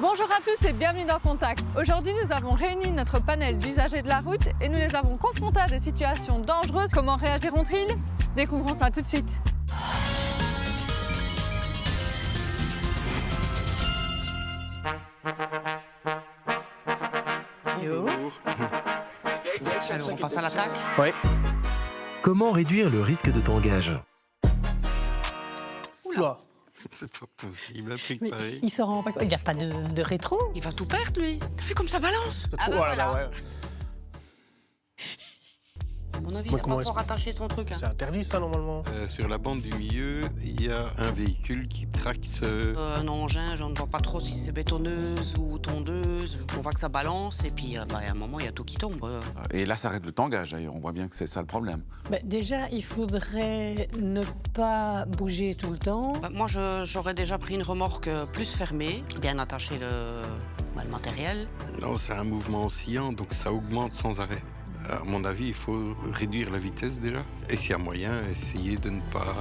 Bonjour à tous et bienvenue dans Contact. Aujourd'hui, nous avons réuni notre panel d'usagers de la route et nous les avons confrontés à des situations dangereuses. Comment réagiront-ils? Découvrons ça tout de suite. Alors, on passe à l'attaque. Oui. Comment réduire le risque de tangage? Oula. C'est pas possible, un truc Mais pareil. il s'en rend pas compte. Il n'y a pas de rétro. Il va tout perdre, lui. T'as vu comme ça balance? Ah bah voilà. ouais. À mon avis, Mais il a comment pas est-ce fort attaché son truc. Hein. C'est interdit ça normalement. Sur la bande du milieu, il y a un véhicule qui tracte. Un engin, je ne vois pas trop si c'est bétonneuse ou tondeuse. On voit que ça balance et puis à un moment, il y a tout qui tombe. Et là, ça arrête le tangage, d'ailleurs. On voit bien que c'est ça le problème. Déjà, il faudrait ne pas bouger tout le temps. Moi, j'aurais déjà pris une remorque plus fermée, bien attacher le matériel. Non, c'est un mouvement oscillant, donc ça augmente sans arrêt. À mon avis, il faut réduire la vitesse déjà. Et s'il y a moyen, essayer de ne pas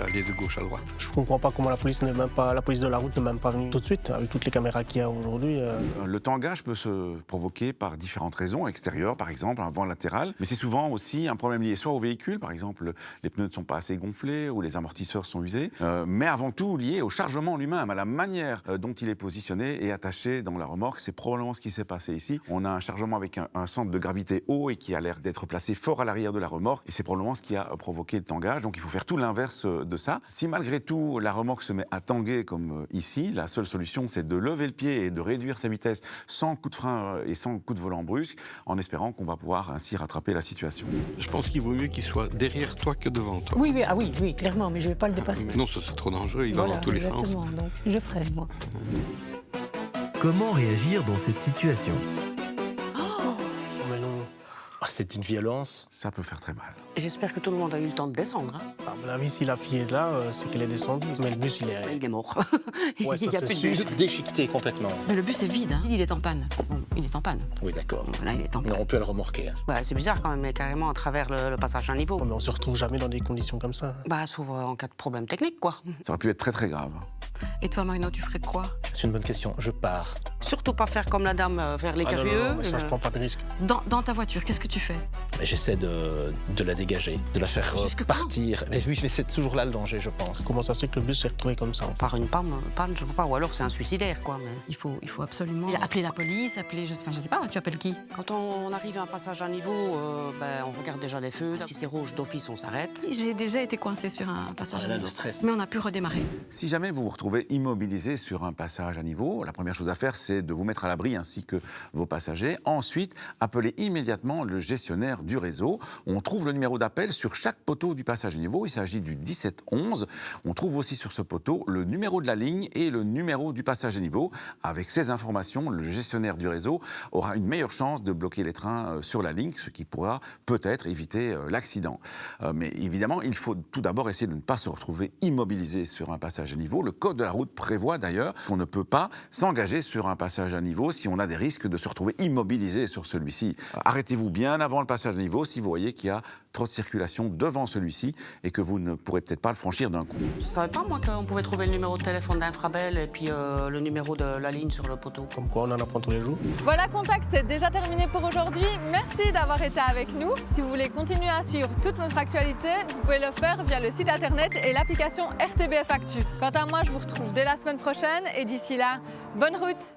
aller de gauche à droite. Je comprends pas comment la police de la route n'est même pas venue tout de suite avec toutes les caméras qu'il y a aujourd'hui. Le tangage peut se provoquer par différentes raisons, extérieures par exemple, un vent latéral, mais c'est souvent aussi un problème lié soit au véhicule, par exemple les pneus ne sont pas assez gonflés ou les amortisseurs sont usés, mais avant tout lié au chargement lui-même, à la manière dont il est positionné et attaché dans la remorque. C'est probablement ce qui s'est passé ici. On a un chargement avec un centre de gravité haut et qui a l'air d'être placé fort à l'arrière de la remorque, et c'est probablement ce qui a provoqué le tangage. Donc il faut faire tout l'inverse de ça. Si malgré tout la remorque se met à tanguer comme ici, la seule solution c'est de lever le pied et de réduire sa vitesse sans coup de frein et sans coup de volant brusque, en espérant qu'on va pouvoir ainsi rattraper la situation. Je pense qu'il vaut mieux qu'il soit derrière toi que devant toi. Oui, clairement, mais je ne vais pas le dépasser. Non, ça c'est trop dangereux, il va dans tous les sens. Exactement, donc je ferai, moi. Comment réagir dans cette situation? Mais non. C'est une violence. Ça peut faire très mal. J'espère que tout le monde a eu le temps de descendre. Hein. À mon avis, si la fille est là, c'est qu'elle est descendue. Mais le bus, il est. Il est mort. Ouais, ça, il n'y a c'est plus de sûr. bus. Déchiqueté complètement. Mais le bus est vide, hein. Il est en panne. Bon, il est en panne. Oui, d'accord. Là, il est en Mais on peut le remorquer. Hein. C'est bizarre quand même, mais carrément à travers le passage à niveau. Mais on se retrouve jamais dans des conditions comme ça. Sauf en cas de problème technique, quoi. Ça aurait pu être très très grave. Et toi, Marino, tu ferais quoi? C'est une bonne question. Je pars. Surtout pas faire comme la dame vers les Ah non, curieux. non, mais ça, je prends pas de risque. Dans ta voiture, qu'est-ce que tu fais? J'essaie de la dégager, de la faire Jusque quand? partir. Mais oui, mais c'est toujours là le danger, je pense. Comment ça se fait que le bus s'est retrouvé comme ça en fait? Par une panne, je vois pas. Ou alors c'est un suicidaire, quoi. Mais... Il faut absolument appeler la police, je sais pas, tu appelles qui? Quand on arrive à un passage à niveau, on regarde déjà les feux. Si c'est rouge d'office, on s'arrête. J'ai déjà été coincée sur un passage à On a niveau. le stress. Mais on a pu redémarrer. Si jamais vous vous retrouvez immobilisé sur un passage à niveau, la première chose à faire, c'est de vous mettre à l'abri ainsi que vos passagers. Ensuite, appelez immédiatement le gestionnaire du réseau. On trouve le numéro d'appel sur chaque poteau du passage à niveau. Il s'agit du 1711. On trouve aussi sur ce poteau le numéro de la ligne et le numéro du passage à niveau. Avec ces informations, le gestionnaire du réseau aura une meilleure chance de bloquer les trains sur la ligne, ce qui pourra peut-être éviter l'accident. Mais évidemment, il faut tout d'abord essayer de ne pas se retrouver immobilisé sur un passage à niveau. Le code de la route prévoit d'ailleurs qu'on ne peut pas s'engager sur un passage à niveau si on a des risques de se retrouver immobilisé sur celui-ci. Arrêtez-vous bien avant le passage à niveau si vous voyez qu'il y a trop de circulation devant celui-ci et que vous ne pourrez peut-être pas le franchir d'un coup. Je savais pas, moi, qu'on pouvait trouver le numéro de téléphone d'Infrabel et puis le numéro de la ligne sur le poteau. Comme quoi, on en apprend tous les jours. Voilà, Contact, c'est déjà terminé pour aujourd'hui. Merci d'avoir été avec nous. Si vous voulez continuer à suivre toute notre actualité, vous pouvez le faire via le site internet et l'application RTBF Actu. Quant à moi, je vous retrouve dès la semaine prochaine et d'ici là, bonne route!